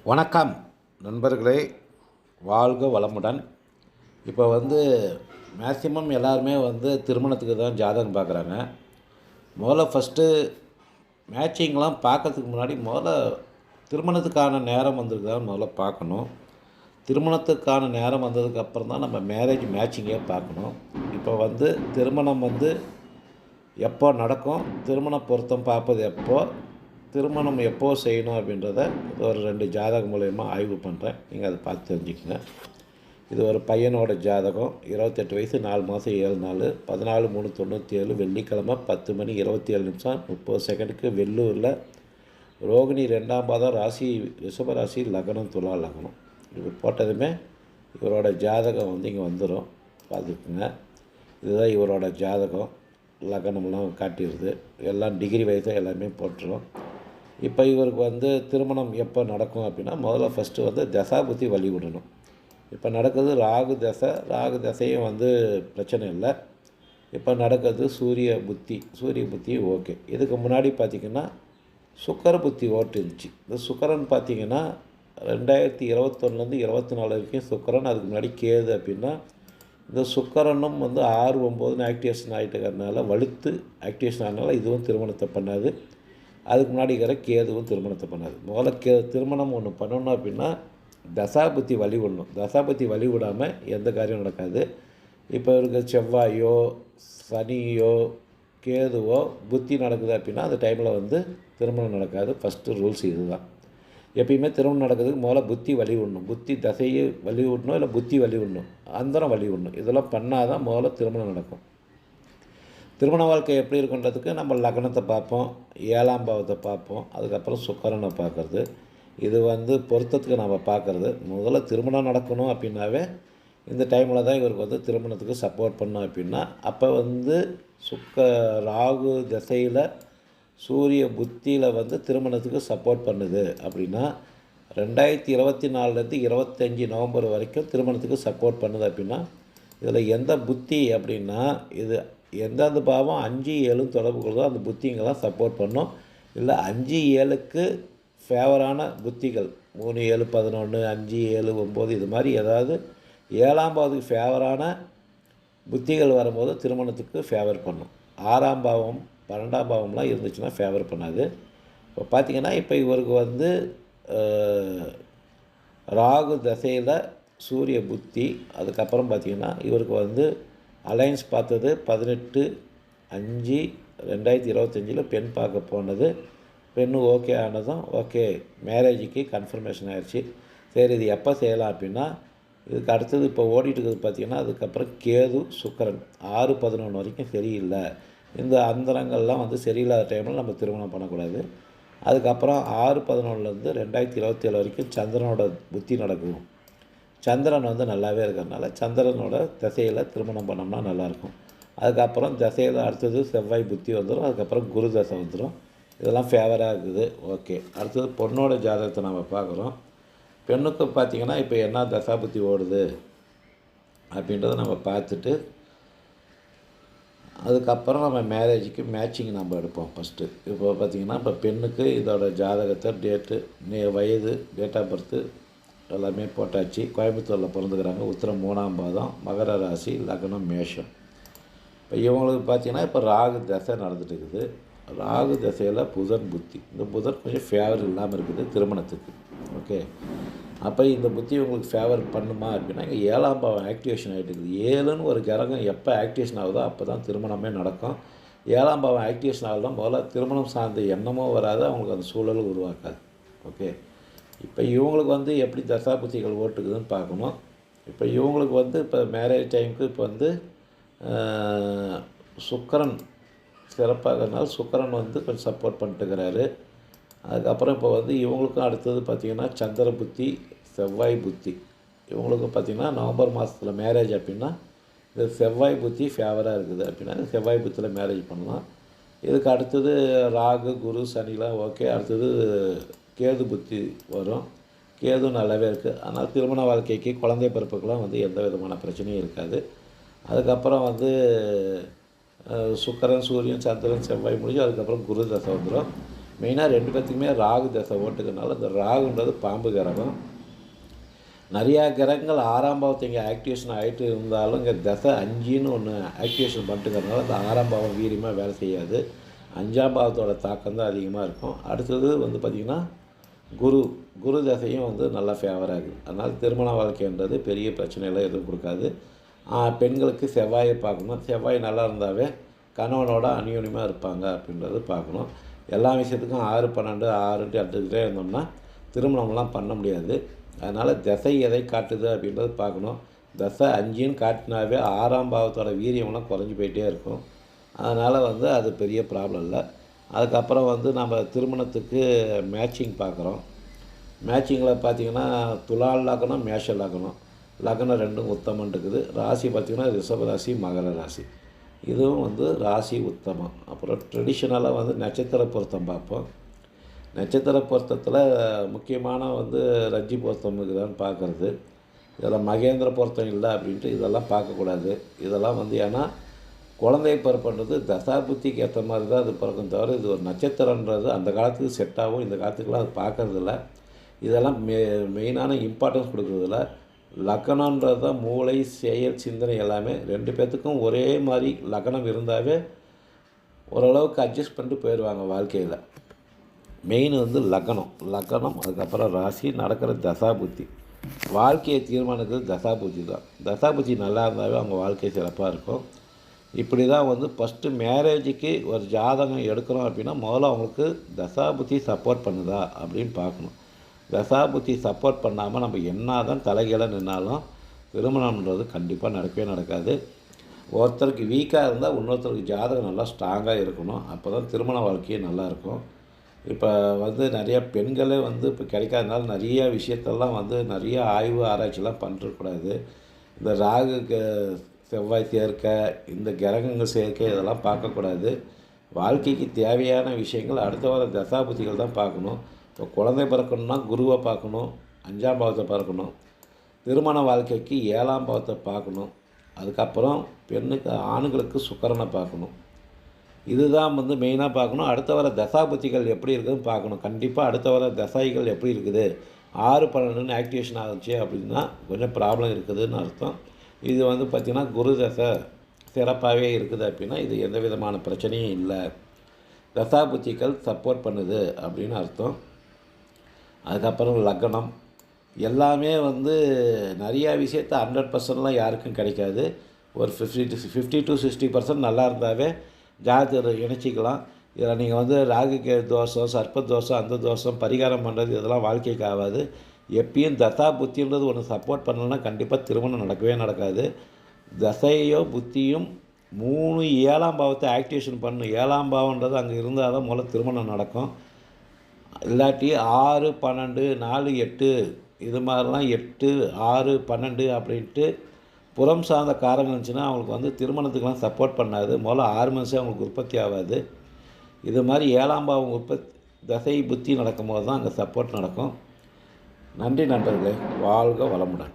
வணக்கம் நண்பர்களே, வாழ்க வளமுடன். இப்போ மேக்ஸிமம் எல்லாருமே திருமணத்துக்கு தான் ஜாதகம் பார்க்குறாங்க. முதல்ல ஃபஸ்ட்டு மேட்சிங்லாம் பார்க்கறதுக்கு முன்னாடி திருமணத்துக்கான நேரம் வந்திருக்குதான்னு முதல்ல பார்க்கணும். திருமணத்துக்கான நேரம் வந்ததுக்கப்புறம் தான் நம்ம மேரேஜ் மேட்சிங்கே பார்க்கணும். இப்போ திருமணம் எப்போ நடக்கும், திருமண பொருத்தம் பார்ப்பது எப்போ, திருமணம் எப்போ செய்யணும் அப்படின்றத ஒரு 2 ஜாதகம் மூலயமா ஆய்வு பண்ணுறேன். நீங்கள் அதை பார்த்து தெரிஞ்சுக்கங்க. இது ஒரு பையனோட ஜாதகம். 28 வயசு 4 மாதம் 7 நாள், 14/3/97 வெள்ளிக்கிழமை 10 மணி 27 நிமிஷம் 30 செகண்டுக்கு வெள்ளூரில். ரோகிணி 2ஆம் பாதம், ராசி ரிஷபராசி, லக்னம் துலா லக்னம். இது போட்டதுமே இவரோட ஜாதகம் இங்கே வந்துடும், பார்த்துக்குங்க. இதுதான் இவரோட ஜாதகம். லக்னம்லாம் காட்டிடுது, எல்லாம் டிகிரி வைஸாக எல்லாமே போட்டுரும். இப்போ இவருக்கு திருமணம் எப்போ நடக்கும் அப்படின்னா, முதல்ல ஃபஸ்ட்டு தசாபுத்தி வழி விடணும். இப்போ நடக்கிறது ராகு தசை. ராகு தசையும் பிரச்சனை இல்லை. இப்போ நடக்கிறது சூரிய புத்தி ஓகே. இதுக்கு முன்னாடி பார்த்திங்கன்னா சுக்கர புத்தி ஓட்டுருந்துச்சு. இந்த சுக்கரன் பார்த்திங்கன்னா 2021 24 வரைக்கும் சுக்கரன். அதுக்கு முன்னாடி கேது. அப்படின்னா இந்த சுக்கரனும் 6, 9 ஆக்டிவேஷன் ஆகிட்டுக்கிறதுனால, வலுத்து ஆக்டிவேஷன் ஆனதுனால இதுவும் திருமணத்தை பண்ணாது. அதுக்கு முன்னாடி இருக்கிற கேதுவும் திருமணத்தை பண்ணாது. முதல்ல திருமணம் ஒன்று பண்ணணும் அப்படின்னா தசாபுத்தி வழி விடணும். தசாபுத்தி வழி விடாமல் எந்த காரியம் நடக்காது. இப்போ இருக்க செவ்வாயோ சனியோ கேதுவோ புத்தி நடக்குது அப்படின்னா அந்த டைமில் திருமணம் நடக்காது. ஃபஸ்ட்டு ரூல்ஸ் இது தான். எப்பயுமே திருமணம் நடக்கிறதுக்கு முதல்ல புத்தி வழி விடணும். புத்தி தசையை வழி விடணும், இல்லை புத்தி வழி விடணும், அந்தரம் வழி விடணும். இதெல்லாம் பண்ணால் தான் முதல்ல திருமணம் நடக்கும். திருமண வாழ்க்கை எப்படி இருக்குன்றதுக்கு நம்ம லக்னத்தை பார்ப்போம், 7ஆம் பாவத்தை பார்ப்போம், அதுக்கப்புறம் சுக்கரனை பார்க்குறது. இது பொருத்தத்துக்கு நம்ம பார்க்குறது. முதல்ல திருமணம் நடக்கணும் அப்படின்னாவே இந்த டைமில் தான் இவருக்கு திருமணத்துக்கு சப்போர்ட் பண்ணோம். அப்படின்னா அப்போ ராகு திசையில் சூரிய புத்தியில் திருமணத்துக்கு சப்போர்ட் பண்ணுது. அப்படின்னா 2024 25 நவம்பர் வரைக்கும் திருமணத்துக்கு சப்போர்ட் பண்ணுது. அப்படின்னா இதில் எந்த புத்தி அப்படின்னா, இது எந்தெந்த பாவம் 5, 7 தொடர்பு கொள்ளுதோ அந்த புத்திங்கெல்லாம் சப்போர்ட் பண்ணும். இல்லை 5, 7க்கு ஃபேவரான புத்திகள் 3, 7, 11, 5, 7, 9 இது மாதிரி ஏதாவது 7ஆம் பாவத்துக்கு ஃபேவரான புத்திகள் வரும்போது திருமணத்துக்கு ஃபேவர் பண்ணும். 6ஆம் பாவம் 12ஆம் பாவம்லாம் இருந்துச்சுன்னா ஃபேவர் பண்ணாது. இப்போ பார்த்திங்கன்னா இப்போ இவருக்கு ராகு தசையில் சூரிய புத்தி. அதுக்கப்புறம் பார்த்திங்கன்னா இவருக்கு அலைன்ஸ் பார்த்தது 18/5/2025 பெண் பார்க்க போனது. பெண்ணு ஓகே ஆனதும் ஓகே, மேரேஜுக்கு கன்ஃபர்மேஷன் ஆகிடுச்சு. சரி, இது எப்போ செய்யலாம் அப்படின்னா, இதுக்கு அடுத்தது இப்போ ஓடிட்டு இருக்குது பார்த்திங்கன்னா, அதுக்கப்புறம் கேது சுக்கரன் 6/11 வரைக்கும் சரியில்லை. இந்த அந்தரங்கள்லாம் சரியில்லாத டைமில் நம்ம திருமணம் பண்ணக்கூடாது. அதுக்கப்புறம் 6/11 2027 வரைக்கும் சந்திரனோட புத்தி நடக்கும். சந்திரன் நல்லாவே இருக்கிறதுனால சந்திரனோட திசையில் திருமணம் பண்ணோம்னா நல்லாயிருக்கும். அதுக்கப்புறம் திசையில் அடுத்தது செவ்வாய் புத்தி வந்துடும். அதுக்கப்புறம் குரு தசை வந்துடும். இதெல்லாம் ஃபேவராக இருக்குது. ஓகே, அடுத்தது பொண்ணோட ஜாதகத்தை நம்ம பார்க்குறோம். பெண்ணுக்கு பார்த்திங்கன்னா இப்போ என்ன தசா புத்தி ஓடுது அப்படின்றத நம்ம பார்த்துட்டு அதுக்கப்புறம் நம்ம மேரேஜுக்கு மேட்சிங் நம்ம எடுப்போம். ஃபஸ்ட்டு இப்போ பார்த்திங்கன்னா இப்போ பெண்ணுக்கு இதோட ஜாதகத்தை டேட்டு, வயது, டேட் ஆஃப் பர்த்து எல்லாமே போட்டாச்சு. கோயம்புத்தூரில் பிறந்துக்கிறாங்க. உத்திரம் 3ஆம் பாதம், மகர ராசி, லக்னம் மேஷம். இப்போ இவங்களுக்கு பார்த்திங்கன்னா இப்போ ராகு தசை நடந்துட்டு இருக்குது. ராகு தசையில் புதன் புத்தி. இந்த புதன் கொஞ்சம் ஃபேவர் இல்லாமல் இருக்குது திருமணத்துக்கு. ஓகே, அப்போ இந்த புத்தி உங்களுக்கு ஃபேவர் பண்ணுமா அப்படின்னா, இங்கே 7ஆம் பாவம் ஆக்டிவேஷன் ஆகிட்டு இருக்குது. 7ன்னு ஒரு கிரகம் எப்போ ஆக்டிவேஷன் ஆகுதோ அப்போ தான் திருமணமே நடக்கும். 7ஆம் பாவம் ஆக்டிவேஷன் ஆகுதுன்னா முதல்ல திருமணம் சார்ந்த எண்ணமோ வராது, அவங்களுக்கு அந்த சூழல் உருவாக்காது. ஓகே, இப்போ இவங்களுக்கு எப்படி தசாபுத்திகள் ஓட்டுக்குதுன்னு பார்க்கணும். இப்போ இவங்களுக்கு இப்போ மேரேஜ் டைமுக்கு இப்போ சுக்கரன் சிறப்பாகிறதுனால சுக்கரன் கொஞ்சம் சப்போர்ட் பண்ணிட்டுக்கிறாரு. அதுக்கப்புறம் இப்போ இவங்களுக்கும் அடுத்தது பார்த்திங்கன்னா சந்திர புத்தி, செவ்வாய் புத்தி. இவங்களுக்கும் பார்த்திங்கன்னா நவம்பர் மாதத்தில் மேரேஜ் அப்படின்னா இந்த செவ்வாய் புத்தி ஃபேவராக இருக்குது. அப்படின்னா செவ்வாய் புத்தியில் மேரேஜ் பண்ணலாம். இதுக்கு அடுத்தது ராகு, குரு, சனிலாம் ஓகே. அடுத்தது கேது புத்தி வரும். கேது நல்லாவே இருக்குது. அதனால் திருமண வாழ்க்கைக்கு, குழந்தை பிறப்புக்கெலாம் எந்த விதமான பிரச்சனையும் இருக்காது. அதுக்கப்புறம் சுக்கிரன், சூரியன், சந்திரன், செவ்வாய் முடிஞ்சு அதுக்கப்புறம் குரு தசை வந்துடும். மெயினாக 2 பேர்த்துக்குமே ராகு தசை ஓட்டுக்கிறதுனால இந்த ராகுன்றது பாம்பு கிரகம். நிறையா கிரகங்கள் 6ஆம் பாவத்தை இங்கே ஆக்டிவேஷன் ஆகிட்டு இருந்தாலும் இங்கே தசை 5ன்னு ஒன்று ஆக்டிவேஷன் பண்ணிட்டுக்கிறதுனால இந்த 6ஆம் பாவம் வீரியமாக வேலை செய்யாது. 5ஆம் பாவத்தோட தாக்கம் தான் அதிகமாக இருக்கும். அடுத்தது வந்து பார்த்திங்கன்னா குரு தசையும் வந்து நல்லா ஃபேவர் ஆகுது. அதனால் திருமண வாழ்க்கைன்றது பெரிய பிரச்சனையெல்லாம் எதுவும் கொடுக்காது. பெண்களுக்கு செவ்வாயை பார்க்கணும். செவ்வாய் நல்லா இருந்தாவே கணவனோட அந்யோன்யமாக இருப்பாங்க அப்படின்றது பார்க்கணும். எல்லா விஷயத்துக்கும் 6, 12, 6ன்ட்டு எடுத்துக்கிட்டே இருந்தோம்னா திருமணம்லாம் பண்ண முடியாது. அதனால் தசை எதை காட்டுது அப்படின்றது பார்க்கணும். தசை 5ன்னு காட்டினாவே 6ஆம் பாவத்தோட வீரியம்லாம் குறைஞ்சி போயிட்டே இருக்கும். அதனால் வந்து அது பெரிய ப்ராப்ளம் இல்லை. அதுக்கப்புறம் வந்து நம்ம திருமணத்துக்கு மேட்சிங் பார்க்குறோம். மேட்சிங்கில் பார்த்திங்கன்னா துலால் லக்னம், மேஷ லக்னம். லக்னம் 2ம் உத்தமன் இருக்குது. ராசி பார்த்திங்கன்னா ரிஷப ராசி, மகர ராசி. இதுவும் வந்து ராசி உத்தமம். அப்புறம் ட்ரெடிஷ்னலாக வந்து நட்சத்திர பொருத்தம் பார்ப்போம். நட்சத்திர பொருத்தத்தில் முக்கியமான வந்து ரஜ்ஜி பொருத்தம் இருக்குதான்னு பார்க்குறது. இதெல்லாம் மகேந்திர பொருத்தம் இல்லை அப்படின்ட்டு இதெல்லாம் பார்க்கக்கூடாது. இதெல்லாம் வந்து ஏன்னா குழந்தை பிறப்புன்றது தசாபுத்திக்கு ஏற்ற மாதிரி தான் அது பிறக்கும் தவிர இது ஒரு நட்சத்திரன்றது அந்த காலத்துக்கு செட் ஆகும். இந்த காலத்துக்குலாம் அது பார்க்குறதில்ல. இதெல்லாம் மெயினான இம்பார்ட்டன்ஸ் கொடுக்குறதில்ல. லக்னன்றது தான் மூளை, செயல், சிந்தனை எல்லாமே 2 பேர்த்துக்கும் ஒரே மாதிரி லக்னம் இருந்தாவே ஓரளவுக்கு அட்ஜஸ்ட் பண்ணிட்டு போயிடுவாங்க வாழ்க்கையில். மெயின் வந்து லக்னம் அதுக்கப்புறம் ராசி, நடக்கிற தசாபுத்தி. வாழ்க்கையை தீர்மானிக்கிறது தசாபுத்தி தான். தசாபுத்தி நல்லா இருந்தாவே அவங்க வாழ்க்கை சிறப்பாக இருக்கும். இப்படி தான் வந்து ஃபஸ்ட்டு மேரேஜுக்கு ஒரு ஜாதகம் எடுக்கிறோம் அப்படின்னா முதல்ல அவங்களுக்கு தசாபுத்தி சப்போர்ட் பண்ணுதா அப்படின்னு பார்க்கணும். தசாபுத்தி சப்போர்ட் பண்ணாமல் நம்ம என்ன தான் தலைகீழ நின்னாலும் திருமணம்ன்றது கண்டிப்பாக நடக்கவே நடக்காது. ஒருத்தருக்கு வீக்காக இருந்தால் இன்னொருத்தருக்கு ஜாதகம் நல்லா ஸ்ட்ராங்காக இருக்கணும். அப்போ தான் திருமண வாழ்க்கையே நல்லாயிருக்கும். இப்போ வந்து நிறையா பெண்களே வந்து இப்போ கிடைக்காதனால நிறைய விஷயத்தெல்லாம் வந்து நிறைய ஆய்வு ஆராய்ச்சிலாம் பண்ணிருக்கூடாது. இந்த ராகுக்கு செவ்வாய் சேர்க்கை, இந்த கிரகங்கள் சேர்க்கை இதெல்லாம் பார்க்கக்கூடாது. வாழ்க்கைக்கு தேவையான விஷயங்கள் அடுத்த வர தசாபுத்திகள் தான் பார்க்கணும். இப்போ குழந்தை பிறக்கணுன்னா குருவை பார்க்கணும், 5ஆம் பாவத்தை பார்க்கணும். திருமண வாழ்க்கைக்கு 7ஆம் பாவத்தை பார்க்கணும். அதுக்கப்புறம் ஆணுங்களுக்கு சுக்கிரனை பார்க்கணும். இதுதான் வந்து மெயினாக பார்க்கணும். அடுத்த வர தசாபுத்திகள் எப்படி இருக்குதுன்னு பார்க்கணும். கண்டிப்பாக அடுத்த வர தசாய்கள் எப்படி இருக்குது, 6, 12ன்னு ஆக்டிவேஷன் ஆகுச்சு அப்படின்னா கொஞ்சம் ப்ராப்ளம் இருக்குதுன்னு அர்த்தம். இது வந்து பார்த்திங்கன்னா குரு தசை சிறப்பாகவே இருக்குது அப்படின்னா இது எந்த விதமான பிரச்சனையும் இல்லை, தசாபுத்திகள் சப்போர்ட் பண்ணுது அப்படின்னு அர்த்தம். அதுக்கப்புறம் லக்னம் எல்லாமே வந்து நிறையா விஷயத்த 100%லாம் யாருக்கும் கிடைக்காது. ஒரு 50 to 60% நல்லா இருந்தாவே ஜாதகத்தை இணைச்சிக்கலாம். இதில் நீங்கள் வந்து ராகு கேது தோஷம், சர்ப்ப தோஷம், அந்த தோஷம் பரிகாரம் பண்ணுறது இதெல்லாம் வாழ்க்கைக்கு ஆகாது. எப்பயும் தசா புத்தின்றது ஒன்று சப்போர்ட் பண்ணலைன்னா கண்டிப்பாக திருமணம் நடக்கவே நடக்காது. தசையோ புத்தியும் 3, 7ஆம் பாவத்தை ஆக்டிவேஷன் பண்ணணும். 7ஆம் பாவன்றது அங்கே இருந்தால் தான் முதல்ல திருமணம் நடக்கும். இல்லாட்டி 6, 12, 4, 8 இது மாதிரிலாம் 8, 6, 12 அப்படின்ட்டு புறம் சார்ந்த காரணங்கள் இருந்துச்சுன்னா அவங்களுக்கு வந்து திருமணத்துக்கெலாம் சப்போர்ட் பண்ணாது. முதல்ல ஹார்மோன்ஸே அவங்களுக்கு உற்பத்தி ஆகாது. இது மாதிரி 7ஆம் பாவம் தசை புத்தி நடக்கும்போது தான் அங்கே சப்போர்ட் நடக்கும். நன்றி நண்பர்களே. வாழ்க வளமுடன்.